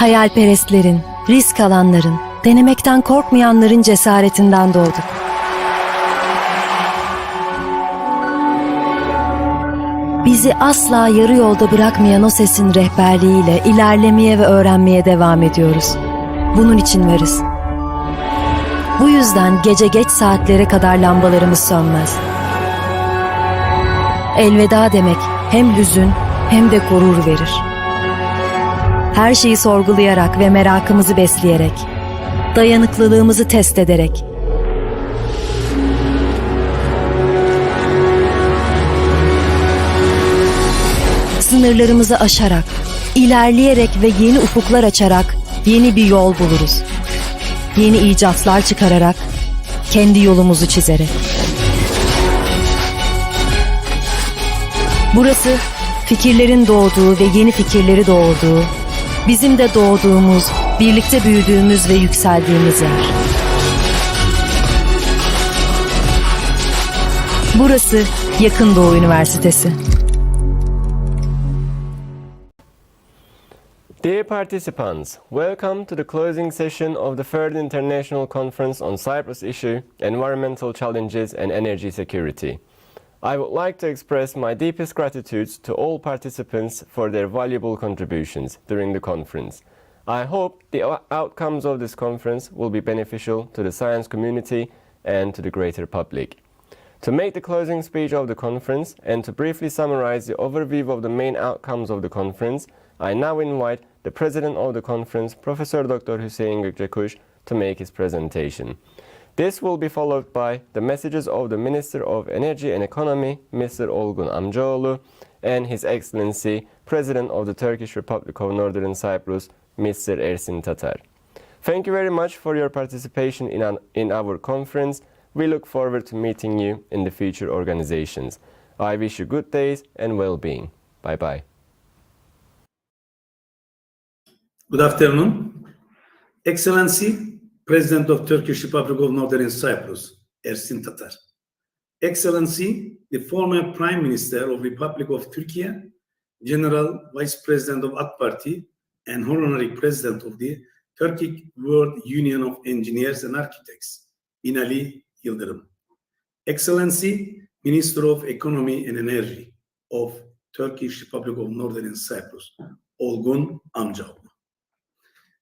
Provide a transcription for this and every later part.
Hayalperestlerin, risk alanların, denemekten korkmayanların cesaretinden doğduk. Bizi asla yarı yolda bırakmayan o sesin rehberliğiyle ilerlemeye ve öğrenmeye devam ediyoruz. Bunun için varız. Bu yüzden gece geç saatlere kadar lambalarımız sönmez. Elveda demek hem hüzün hem de gurur verir. Her şeyi sorgulayarak ve merakımızı besleyerek, dayanıklılığımızı test ederek, sınırlarımızı aşarak, ilerleyerek ve yeni ufuklar açarak yeni bir yol buluruz. Yeni icatlar çıkararak, kendi yolumuzu çizerek. Burası fikirlerin doğduğu ve yeni fikirleri doğurduğu, bizim de doğduğumuz, birlikte büyüdüğümüz ve yükseldiğimiz yer. Burası Yakın Doğu Üniversitesi. Dear participants, welcome to the closing session of the third International Conference on Cyprus Issue, Environmental Challenges and Energy Security. I would like to express my deepest gratitude to all participants for their valuable contributions during the conference. I hope the outcomes of this conference will be beneficial to the science community and to the greater public. To make the closing speech of the conference and to briefly summarize the overview of the main outcomes of the conference, I now invite the President of the conference, Professor Dr. Hüseyin Gökçekuş, to make his presentation. This will be followed by the messages of the Minister of Energy and Economy, Mr. Olgun Amcaoğlu, and His Excellency, President of the Turkish Republic of Northern Cyprus, Mr. Ersin Tatar. Thank you very much for your participation in our conference. We look forward to meeting you in the future organizations. I wish you good days and well-being. Bye-bye. Good afternoon. Excellency, President of Turkish Republic of Northern Cyprus, Ersin Tatar. Excellency, the former Prime Minister of Republic of Turkey, General Vice President of AK Party, and Honorary President of the Turkic World Union of Engineers and Architects, Binali Yıldırım. Excellency, Minister of Economy and Energy of Turkish Republic of Northern Cyprus, Olgun Amcaoğlu.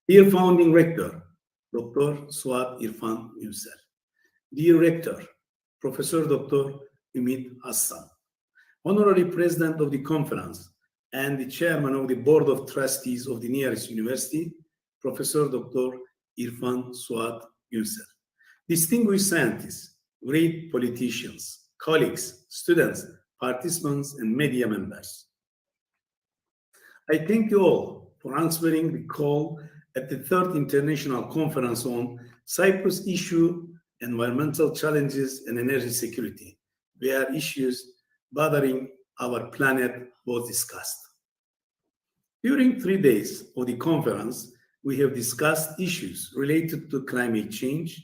Dear Founding Rector, Dr. Suat İrfan Ünsal. Dear Rector, Professor Dr. Ümit Hassan. Honorary President of the Conference and the Chairman of the Board of Trustees of the nearest university, Professor Dr. İrfan Suat Ünsal. Distinguished scientists, great politicians, colleagues, students, participants, and media members. I thank you all for answering the call at the third International Conference on Cyprus Issue, Environmental Challenges and Energy Security, where issues bothering our planet was discussed. During 3 days of the conference, we have discussed issues related to climate change,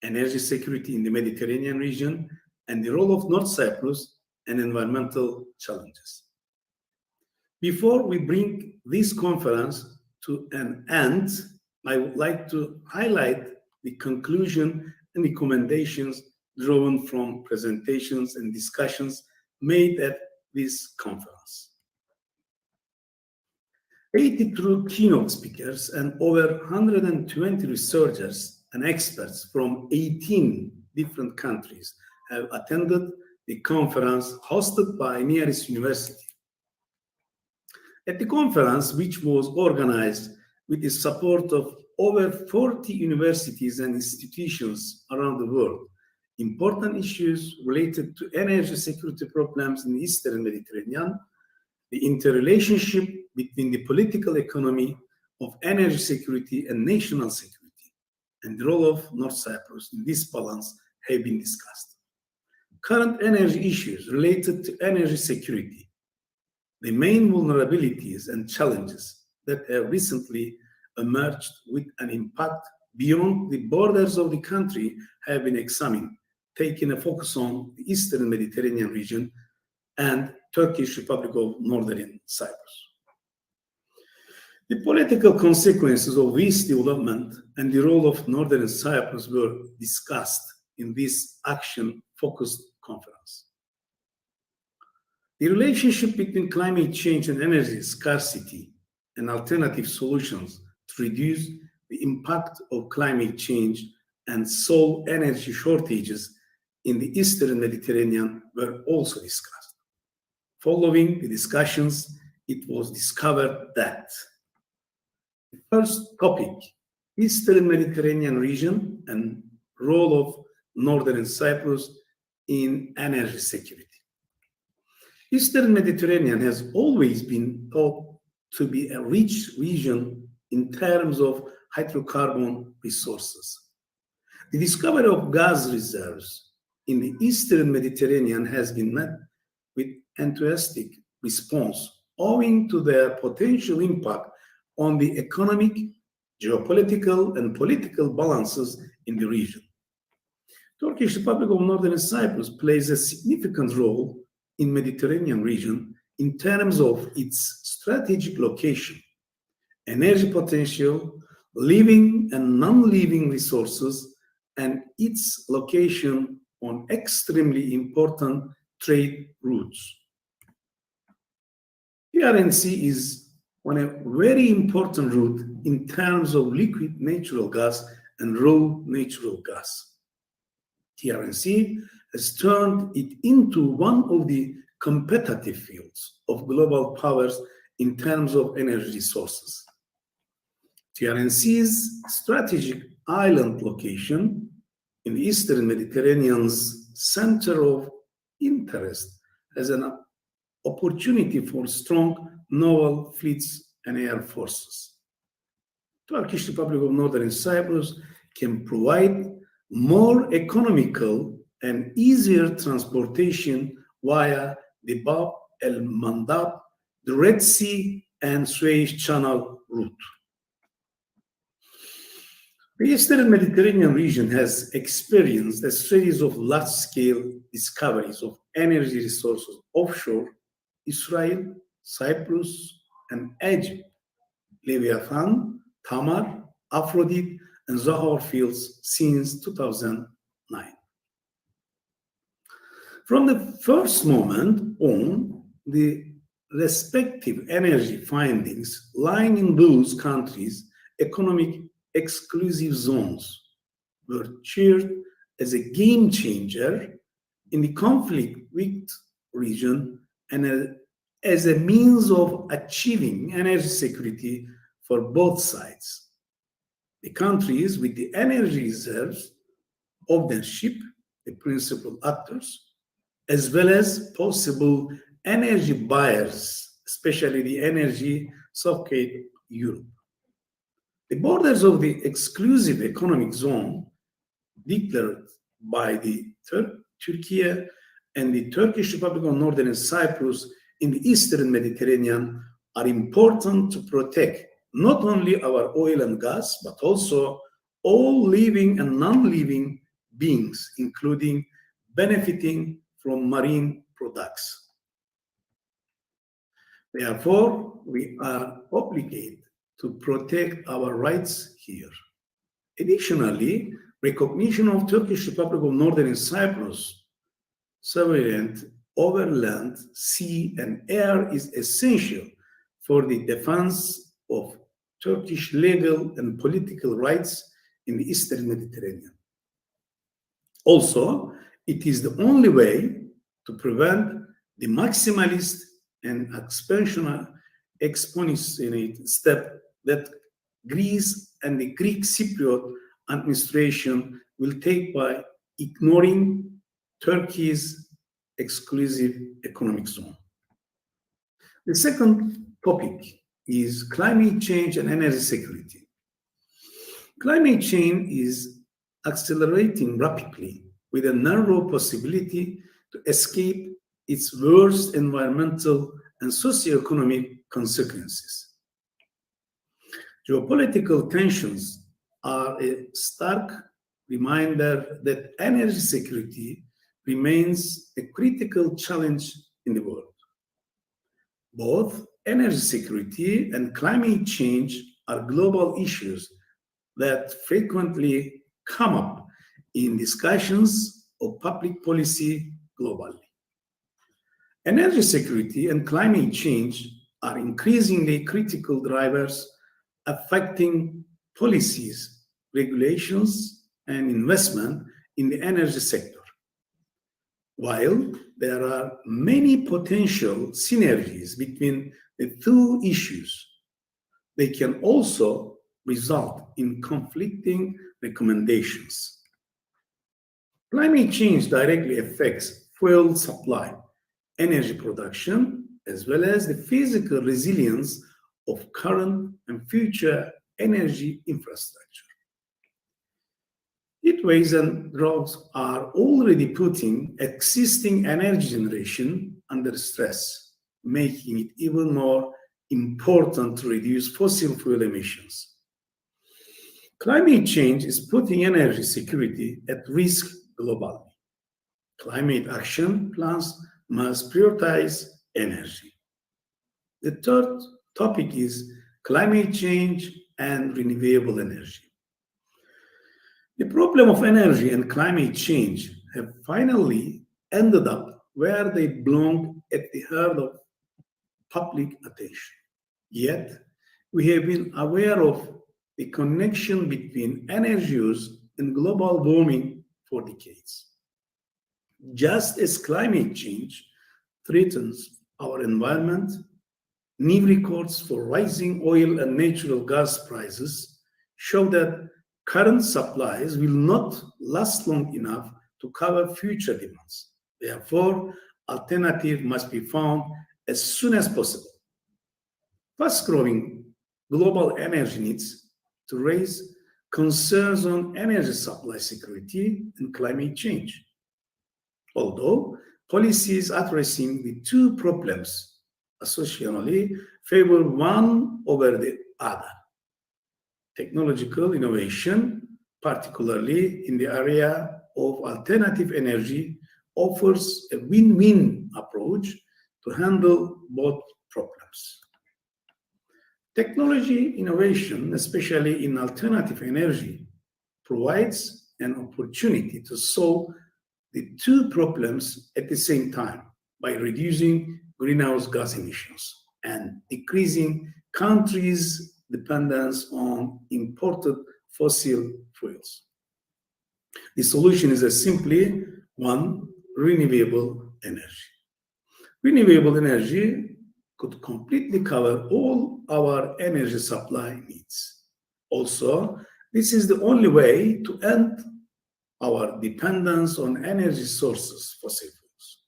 energy security in the Mediterranean region, and the role of North Cyprus and environmental challenges. Before we bring this conference to an end, I would like to highlight the conclusion and recommendations drawn from presentations and discussions made at this conference. 82 keynote speakers and over 120 researchers and experts from 18 different countries have attended the conference hosted by Nearest University. At the conference, which was organized with the support of over 40 universities and institutions around the world, important issues related to energy security problems in the Eastern Mediterranean, the interrelationship between the political economy of energy security and national security, and the role of North Cyprus in this balance have been discussed. Current energy issues related to energy security, the main vulnerabilities and challenges that have recently emerged with an impact beyond the borders of the country have been examined, taking a focus on the Eastern Mediterranean region and Turkish Republic of Northern Cyprus. The political consequences of this development and the role of Northern Cyprus were discussed in this action-focused conference. The relationship between climate change and energy scarcity and alternative solutions to reduce the impact of climate change and solve energy shortages in the Eastern Mediterranean were also discussed. Following the discussions, it was discovered that the first topic, Eastern Mediterranean region and role of Northern Cyprus in energy security. Eastern Mediterranean has always been thought to be a rich region in terms of hydrocarbon resources. The discovery of gas reserves in the Eastern Mediterranean has been met with enthusiastic response owing to their potential impact on the economic, geopolitical, and political balances in the region. Turkish Republic of Northern Cyprus plays a significant role in Mediterranean region in terms of its strategic location, energy potential, living and non-living resources, and its location on extremely important trade routes. TRNC is on a very important route in terms of liquid natural gas and raw natural gas. TRNC has turned it into one of the competitive fields of global powers in terms of energy resources. TRNC's strategic island location in the Eastern Mediterranean's center of interest as an opportunity for strong naval fleets and air forces. Turkish Republic of Northern Cyprus can provide more economical and easier transportation via the Bab el-Mandab, the Red Sea, and Suez Channel route. The Eastern Mediterranean region has experienced a series of large-scale discoveries of energy resources offshore Israel, Cyprus, and Egypt, Leviathan, Tamar, Aphrodite, and Zohar fields since 2009. From the first moment on, the respective energy findings lying in those countries' economic exclusive zones were cheered as a game changer in the conflict-ridden region and as a means of achieving energy security for both sides. The countries with the energy reserves often ship the principal actors, as well as possible energy buyers, especially the energy socket Europe. The borders of the exclusive economic zone declared by the Turkey and the Turkish Republic of Northern Cyprus in the Eastern Mediterranean are important to protect not only our oil and gas, but also all living and non-living beings, including benefiting from marine products. Therefore, we are obligated to protect our rights here. Additionally, recognition of Turkish Republic of Northern Cyprus sovereignty over land, sea, and air is essential for the defense of Turkish legal and political rights in the Eastern Mediterranean. Also, it is the only way to prevent the maximalist and expansionist step that Greece and the Greek Cypriot administration will take by ignoring Turkey's exclusive economic zone. The second topic is climate change and energy security. Climate change is accelerating rapidly with a narrow possibility to escape its worst environmental and socioeconomic consequences. Geopolitical tensions are a stark reminder that energy security remains a critical challenge in the world. Both energy security and climate change are global issues that frequently come up in discussions of public policy globally. Energy security and climate change are increasingly critical drivers affecting policies, regulations, and investment in the energy sector. While there are many potential synergies between the two issues, they can also result in conflicting recommendations. Climate change directly affects fuel supply, energy production, as well as the physical resilience of current and future energy infrastructure. Heat waves and droughts are already putting existing energy generation under stress, making it even more important to reduce fossil fuel emissions. Climate change is putting energy security at risk globally. Climate action plans must prioritize energy. The third topic is climate change and renewable energy. The problem of energy and climate change have finally ended up where they belong at the heart of public attention. Yet, we have been aware of the connection between energy use and global warming for decades. Just as climate change threatens our environment, new records for rising oil and natural gas prices show that current supplies will not last long enough to cover future demands. Therefore, alternatives must be found as soon as possible. Fast-growing global energy needs to raise concerns on energy supply security and climate change. Although policies addressing the two problems associationally favor one over the other. Technological innovation, particularly in the area of alternative energy, offers a win-win approach to handle both problems. Technology innovation, especially in alternative energy, provides an opportunity to solve the two problems at the same time by reducing greenhouse gas emissions and decreasing countries' dependence on imported fossil fuels. The solution is simply one: renewable energy. Renewable energy could completely cover all our energy supply needs. Also, this is the only way to end our dependence on energy sources, fossil fuels.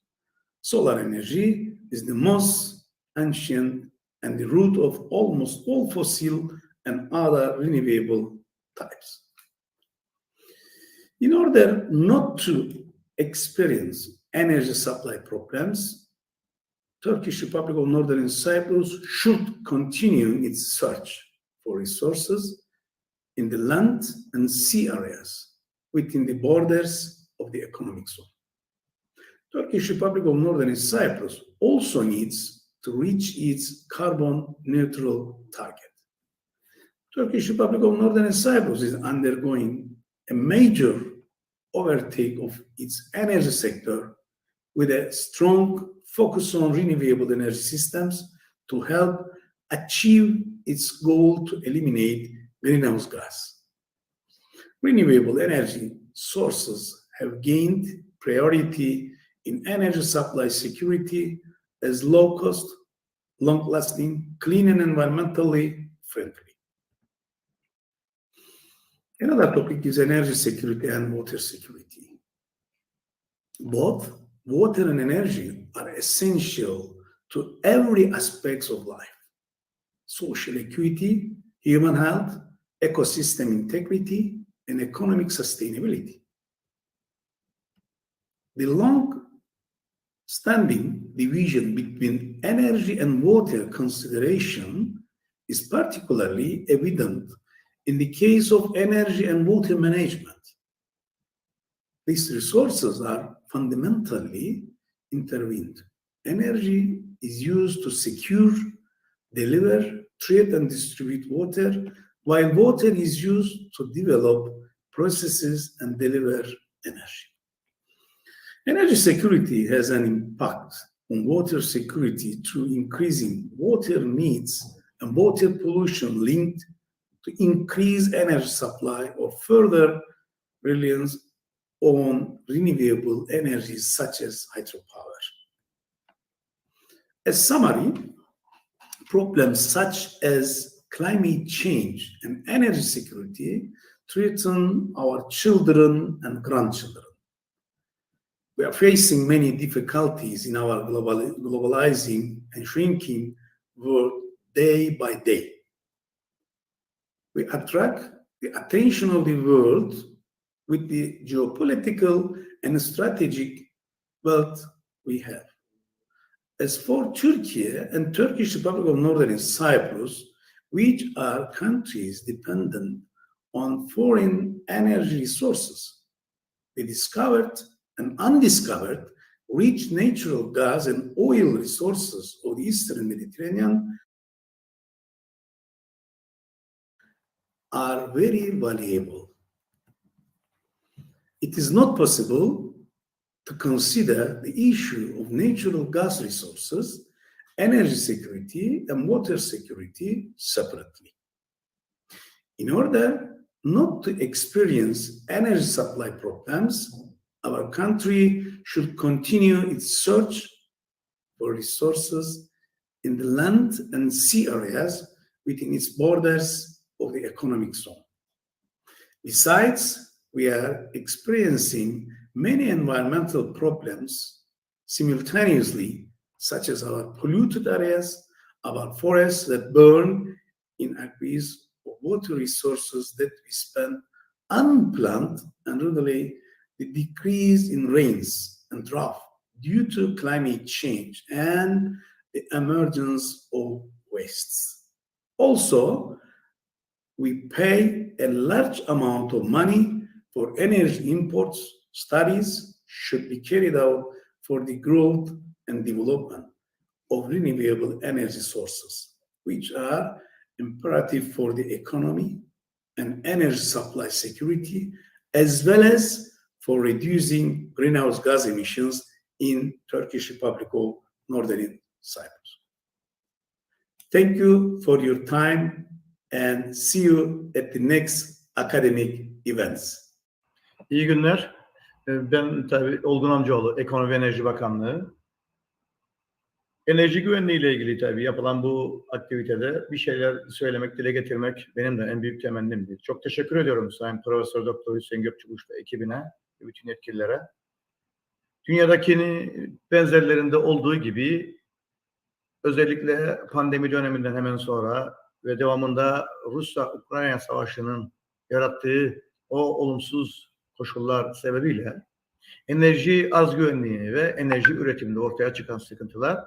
Solar energy is the most ancient and the root of almost all fossil and other renewable types. In order not to experience energy supply problems, Turkish Republic of Northern Cyprus should continue its search for resources in the land and sea areas within the borders of the economic zone. Turkish Republic of Northern Cyprus also needs to reach its carbon neutral target. Turkish Republic of Northern Cyprus is undergoing a major overtake of its energy sector with a strong focus on renewable energy systems to help achieve its goal to eliminate greenhouse gas. Renewable energy sources have gained priority in energy supply security as low-cost, long-lasting, clean, and environmentally friendly. Another topic is energy security and water security. Both water and energy are essential to every aspect of life: social equity, human health, ecosystem integrity, and economic sustainability. The long-standing division between energy and water consideration is particularly evident in the case of energy and water management. These resources are fundamentally intertwined. Energy is used to secure deliver, treat, and distribute water, while water is used to develop processes and deliver energy. Energy security has an impact on water security through increasing water needs and water pollution linked to increase energy supply or further reliance on renewable energies such as hydropower. As summary, problems such as climate change and energy security threaten our children and grandchildren. We are facing many difficulties in our globalizing and shrinking world day by day. We attract the attention of the world with the geopolitical and strategic wealth we have. As for Turkey and Turkish Republic of Northern Cyprus, which are countries dependent on foreign energy resources, the discovered and undiscovered rich natural gas and oil resources of the Eastern Mediterranean are very valuable. It is not possible to consider the issue of natural gas resources, energy security, and water security separately. In order not to experience energy supply problems, our country should continue its search for resources in the land and sea areas within its borders of the economic zone. Besides, we are experiencing many environmental problems simultaneously, such as our polluted areas, our forests that burn in abuse of water resources that we spend unplanned, and really the decrease in rains and drought due to climate change and the emergence of wastes. Also, we pay a large amount of money for energy imports. Studies should be carried out for the growth and development of renewable energy sources, which are imperative for the economy and energy supply security, as well as for reducing greenhouse gas emissions in Turkish Republic of Northern Cyprus. Thank you for your time and see you at the next academic events. İyi günler. Ben tabii Olgun Amcaoğlu, Ekonomi ve Enerji Bakanlığı. Enerji güvenliği ile ilgili tabii yapılan bu aktivitede bir şeyler söylemek, dile getirmek benim de en büyük temennimdi. Çok teşekkür ediyorum Sayın Profesör Doktor Hüseyin Gökçükuş ve ekibine ve bütün yetkililere. Dünyadaki benzerlerinde olduğu gibi özellikle pandemi döneminden hemen sonra ve devamında Rusya-Ukrayna savaşının yarattığı o olumsuz koşullar sebebiyle enerji arz güvenliği ve enerji üretiminde ortaya çıkan sıkıntılar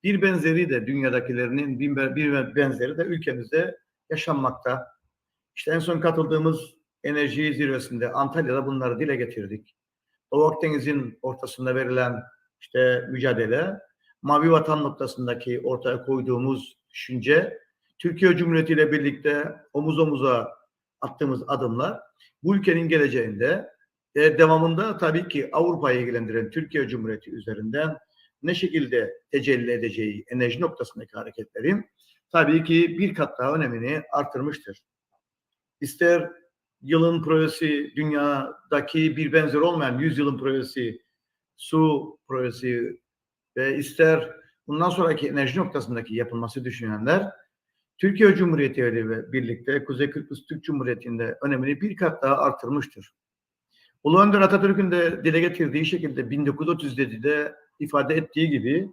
bir benzeri de dünyadakilerinin bir benzeri de ülkemizde yaşanmakta. İşte en son katıldığımız enerji zirvesinde Antalya'da bunları dile getirdik. Doğu Akdeniz'in ortasında verilen işte mücadele, Mavi Vatan noktasındaki ortaya koyduğumuz düşünce, Türkiye Cumhuriyeti ile birlikte omuz omuza attığımız adımlar bu ülkenin geleceğinde devamında tabii ki Avrupa'yı ilgilendiren Türkiye Cumhuriyeti üzerinden ne şekilde tecelli edeceği enerji noktasındaki hareketlerin tabii ki bir kat daha önemini artırmıştır. İster yılın projesi, dünyadaki bir benzer olmayan 100 yılın projesi, su projesi ve ister bundan sonraki enerji noktasındaki yapılması düşünenler Türkiye Cumhuriyeti ile birlikte Kuzey Kıbrıs Türk Cumhuriyeti'nde önemini bir kat daha artırmıştır. Ulu Önder Atatürk'ün de dile getirdiği şekilde 1937'de ifade ettiği gibi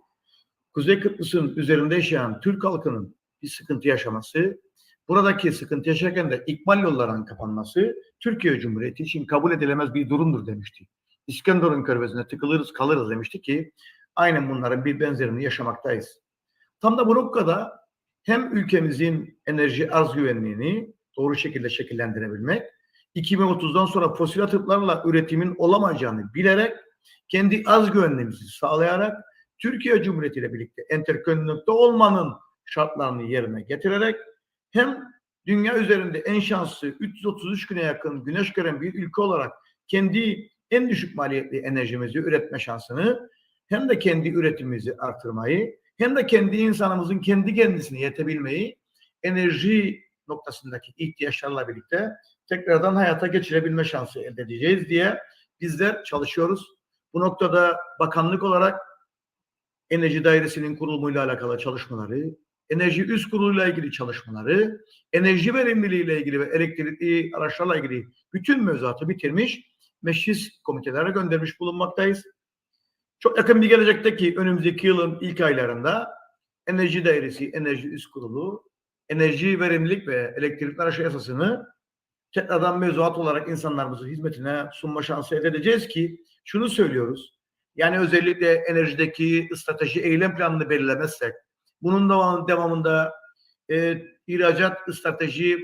Kuzey Kıbrıs'ın üzerinde yaşayan Türk halkının bir sıkıntı yaşaması, buradaki sıkıntı yaşarken de ikmal yollarının kapanması Türkiye Cumhuriyeti için kabul edilemez bir durumdur demişti. İskenderun körfezine tıkılırız kalırız demişti ki aynen bunların bir benzerini yaşamaktayız. Tam da bu noktada hem ülkemizin enerji arz güvenliğini doğru şekilde şekillendirebilmek, 2030'dan sonra fosil atıklarla üretimin olamayacağını bilerek, kendi arz güvenliğimizi sağlayarak Türkiye Cumhuriyeti ile birlikte enterkonekte olmanın şartlarını yerine getirerek hem dünya üzerinde en şanslı 333 güne yakın güneş gören bir ülke olarak kendi en düşük maliyetli enerjimizi üretme şansını, hem de kendi üretimimizi artırmayı, hem de kendi insanımızın kendi kendisine yetebilmeyi, enerji noktasındaki ihtiyaçlarla birlikte tekrardan hayata geçirebilme şansı elde edeceğiz diye bizler çalışıyoruz. Bu noktada bakanlık olarak Enerji Dairesi'nin kurulumuyla alakalı çalışmaları, Enerji Üst Kurulu'yla ilgili çalışmaları, enerji verimliliğiyle ilgili ve elektrikli araçlarla ilgili bütün mevzuatı bitirmiş, meclis komitelere göndermiş bulunmaktayız. Çok yakın bir gelecekteki önümüzdeki yılın ilk aylarında Enerji Dairesi, Enerji Üst Kurulu, enerji verimlilik ve elektrikli araç yasasını tekrardan mevzuat olarak insanlarımızın hizmetine sunma şansı elde edeceğiz ki şunu söylüyoruz. Yani özellikle enerjideki strateji eylem planını belirlemezsek, bunun devamında ihracat strateji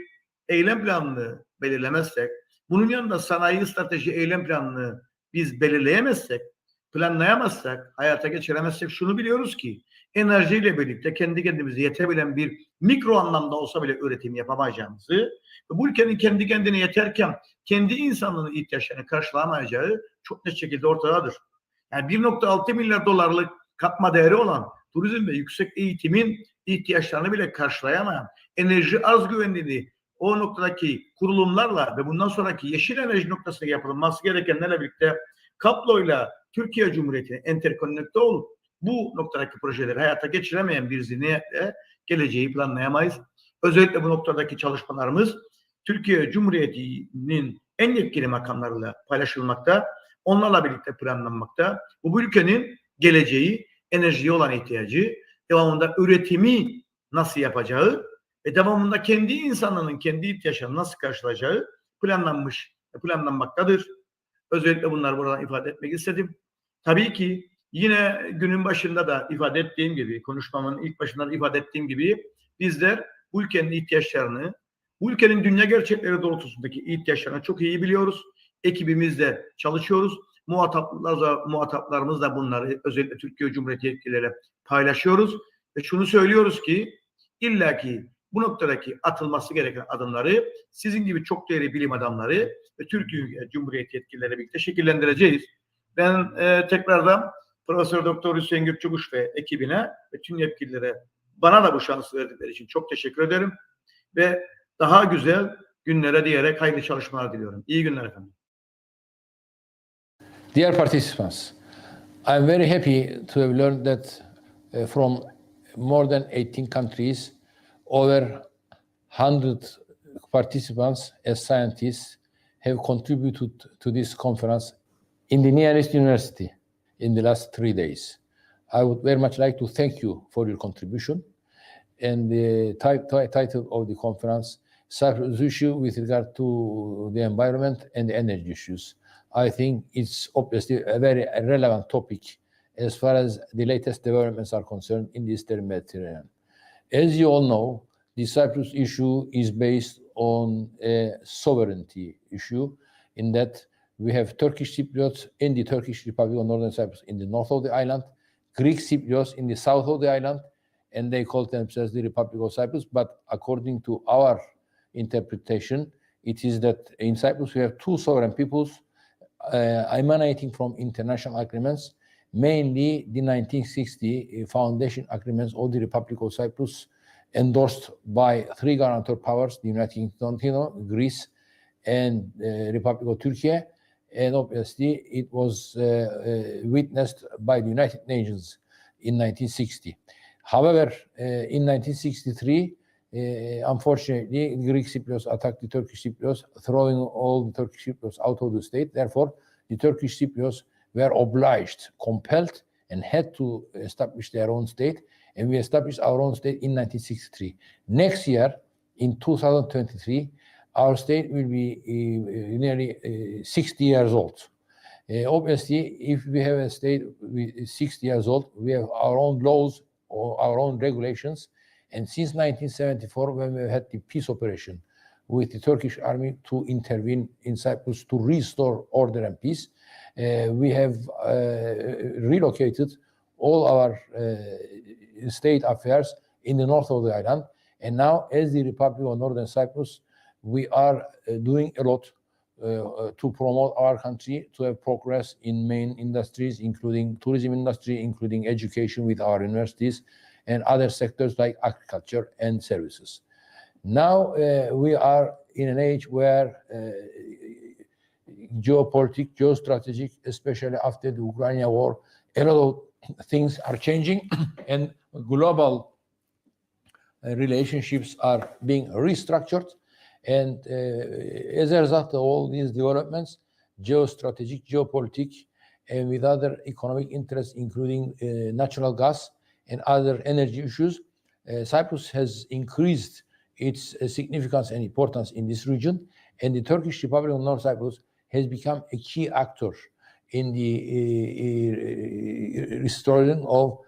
eylem planını belirlemezsek, bunun yanında sanayi strateji eylem planını biz belirleyemezsek, planlayamazsak, hayata geçiremezsek şunu biliyoruz ki enerjiyle birlikte kendi kendimize yetebilen bir mikro anlamda olsa bile üretim yapamayacağımızı, bu ülkenin kendi kendine yeterken kendi insanlığının ihtiyaçlarını karşılamayacağı çok net şekilde ortadadır. Yani 1,6 milyar dolarlık katma değeri olan turizm ve yüksek eğitimin ihtiyaçlarını bile karşılayamayan, enerji arz güvenliğini o noktadaki kurulumlarla ve bundan sonraki yeşil enerji noktasında yapılması gerekenlerle birlikte kabloyla Türkiye Cumhuriyeti'ne enterkonnekte olup bu noktadaki projeleri hayata geçiremeyen bir zihniyetle geleceği planlayamayız. Özellikle bu noktadaki çalışmalarımız Türkiye Cumhuriyeti'nin en yetkili makamlarıyla paylaşılmakta, onlarla birlikte planlanmakta. Bu ülkenin geleceği, enerjiye olan ihtiyacı, devamında üretimi nasıl yapacağı ve devamında kendi insanının kendi ihtiyaçlarını nasıl karşılayacağı planlanmaktadır. Özellikle bunları buradan ifade etmek istedim. Tabii ki yine günün başında da ifade ettiğim gibi, konuşmamın ilk başında da ifade ettiğim gibi bizler bu ülkenin ihtiyaçlarını, bu ülkenin dünya gerçekleri doğrultusundaki ihtiyaçlarını çok iyi biliyoruz. Ekibimizle çalışıyoruz. Muhataplarımızla bunları özellikle Türkiye Cumhuriyeti yetkilileri paylaşıyoruz. Ve şunu söylüyoruz ki illaki bu noktadaki atılması gereken adımları sizin gibi çok değerli bilim adamları ve Türkiye Cumhuriyeti yetkilileri birlikte şekillendireceğiz. Ben tekrardan Profesör Doktor Hüseyin Gökçekuş ve ekibine ve tüm yetkililere bana da bu şansı verdikleri için çok teşekkür ederim. Ve daha güzel günlere diyerek hayırlı çalışmalar diliyorum. İyi günler efendim. Dear participants, I'm very happy to have learned that from more than 18 countries, over 100 participants as scientists have contributed to this conference in the nearest university in the last 3 days. I would very much like to thank you for your contribution. And the title of the conference, Cyprus issue with regard to the environment and the energy issues. I think it's obviously a very relevant topic as far as the latest developments are concerned in the Eastern Mediterranean. As you all know, the Cyprus issue is based on a sovereignty issue in that we have Turkish Cypriots in the Turkish Republic of Northern Cyprus in the north of the island, Greek Cypriots in the south of the island, and they call themselves the Republic of Cyprus. But according to our interpretation, it is that in Cyprus we have two sovereign peoples emanating from international agreements, mainly the 1960 foundation agreements of the Republic of Cyprus, endorsed by three guarantor powers, the United Kingdom, Greece, and Republic of Turkey. And obviously it was witnessed by the United Nations in 1960. However, in 1963, unfortunately, the Greek Cypriots attacked the Turkish Cypriots, throwing all the Turkish Cypriots out of the state. Therefore, the Turkish Cypriots were obliged, compelled, and had to establish their own state. And we established our own state in 1963. Next year, in 2023, our state will be nearly 60 years old. Obviously, if we have a state with 60 years old, we have our own laws or our own regulations. And since 1974, when we had the peace operation with the Turkish army to intervene in Cyprus to restore order and peace, we have relocated all our state affairs in the north of the island. And now, as the Republic of Northern Cyprus, we are doing a lot to promote our country to have progress in main industries, including tourism industry, including education with our universities, and other sectors like agriculture and services. Now we are in an age where geopolitical, geostrategic, especially after the Ukraine war, a lot of things are changing and global relationships are being restructured. And as a result of all these developments, geostrategic, geopolitics, and with other economic interests, including natural gas and other energy issues, Cyprus has increased its significance and importance in this region. And the Turkish Republic of North Cyprus has become a key actor in the restoring of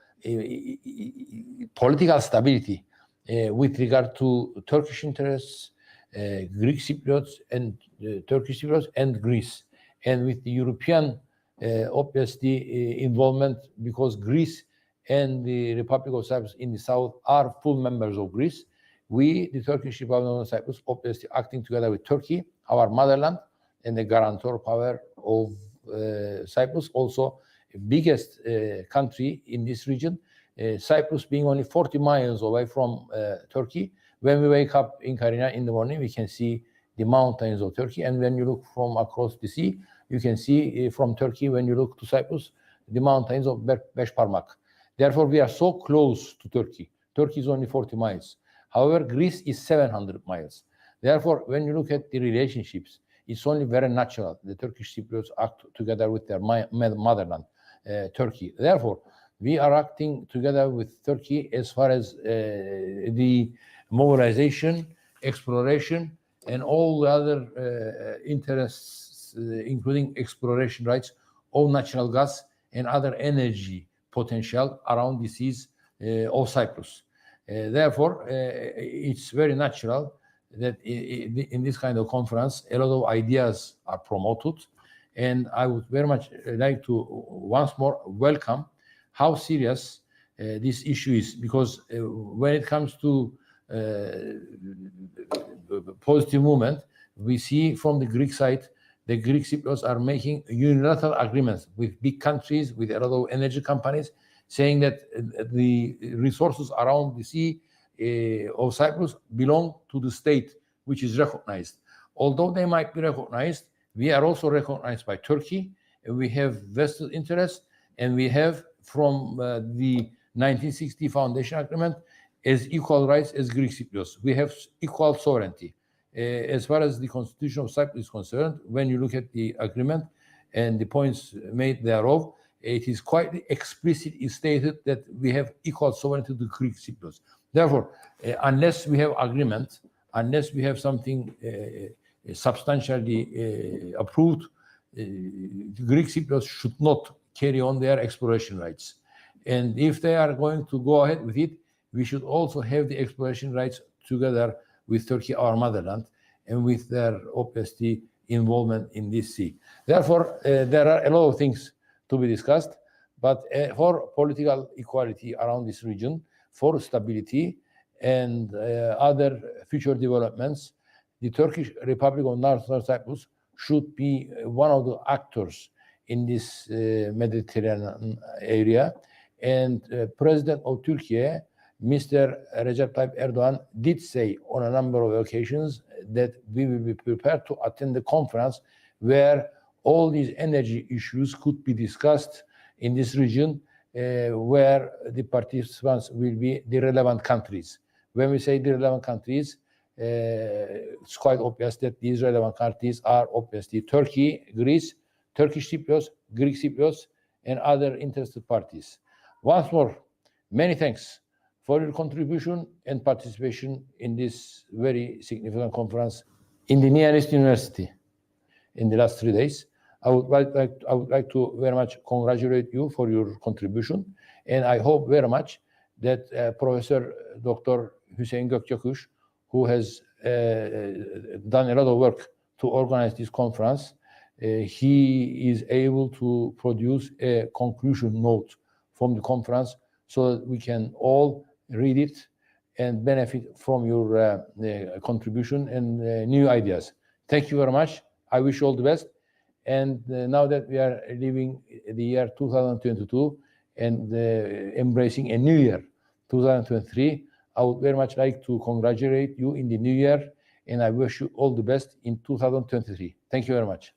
political stability with regard to Turkish interests, Greek Cypriots and Turkish Cypriots and Greece, and with the European obviously involvement, because Greece and the Republic of Cyprus in the south are full members of Greece. We, the Turkish Republic of Cyprus, obviously acting together with Turkey, our motherland, and the guarantor power of Cyprus, also biggest country in this region. Cyprus being only 40 miles away from Turkey. When we wake up in Karina in the morning, we can see the mountains of Turkey. And when you look from across the sea, you can see from Turkey, when you look to Cyprus, the mountains of Beşparmak. Therefore, we are so close to Turkey. Turkey is only 40 miles. However, Greece is 700 miles. Therefore, when you look at the relationships, it's only very natural. The Turkish Cypriots act together with their motherland, Turkey. Therefore, we are acting together with Turkey as far as the mobilization, exploration, and all the other interests, including exploration rights of natural gas and other energy potential around the seas of Cyprus. Therefore, it's very natural that in this kind of conference, a lot of ideas are promoted. And I would very much like to once more welcome how serious this issue is, because when it comes to positive movement, we see from the Greek side, the Greek Cypriots are making unilateral agreements with big countries, with a lot of energy companies, saying that the resources around the sea of Cyprus belong to the state, which is recognized. Although they might be recognized, we are also recognized by Turkey, and we have vested interest, and we have from the 1960 Foundation Agreement as equal rights as Greek Cypriots. We have equal sovereignty. As far as the Constitution of Cyprus is concerned, when you look at the agreement and the points made thereof, it is quite explicitly stated that we have equal sovereignty to Greek Cypriots. Therefore, unless we have agreement, unless we have something substantially approved, the Greek Cypriots should not carry on their exploration rights. And if they are going to go ahead with it, we should also have the exploration rights together with Turkey, our motherland, and with their obviously involvement in this sea. Therefore, there are a lot of things to be discussed, but for political equality around this region, for stability and other future developments, the Turkish Republic of North Cyprus should be one of the actors in this Mediterranean area. And President of Turkey, Mr. Recep Tayyip Erdogan, did say on a number of occasions that we will be prepared to attend the conference where all these energy issues could be discussed in this region, where the participants will be the relevant countries. When we say the relevant countries, it's quite obvious that these relevant countries are obviously Turkey, Greece, Turkish Cypriots, Greek Cypriots, and other interested parties. Once more, many thanks for your contribution and participation in this very significant conference in the nearest university in the last 3 days. I would like to very much congratulate you for your contribution, and I hope very much that Professor Dr. Hüseyin Gökçekuş, who has done a lot of work to organize this conference, he is able to produce a conclusion note from the conference so that we can all read it and benefit from your contribution and new ideas. Thank you very much. I wish you all the best. And now that we are leaving the year 2022 and embracing a new year, 2023, I would very much like to congratulate you in the new year, and I wish you all the best in 2023. Thank you very much.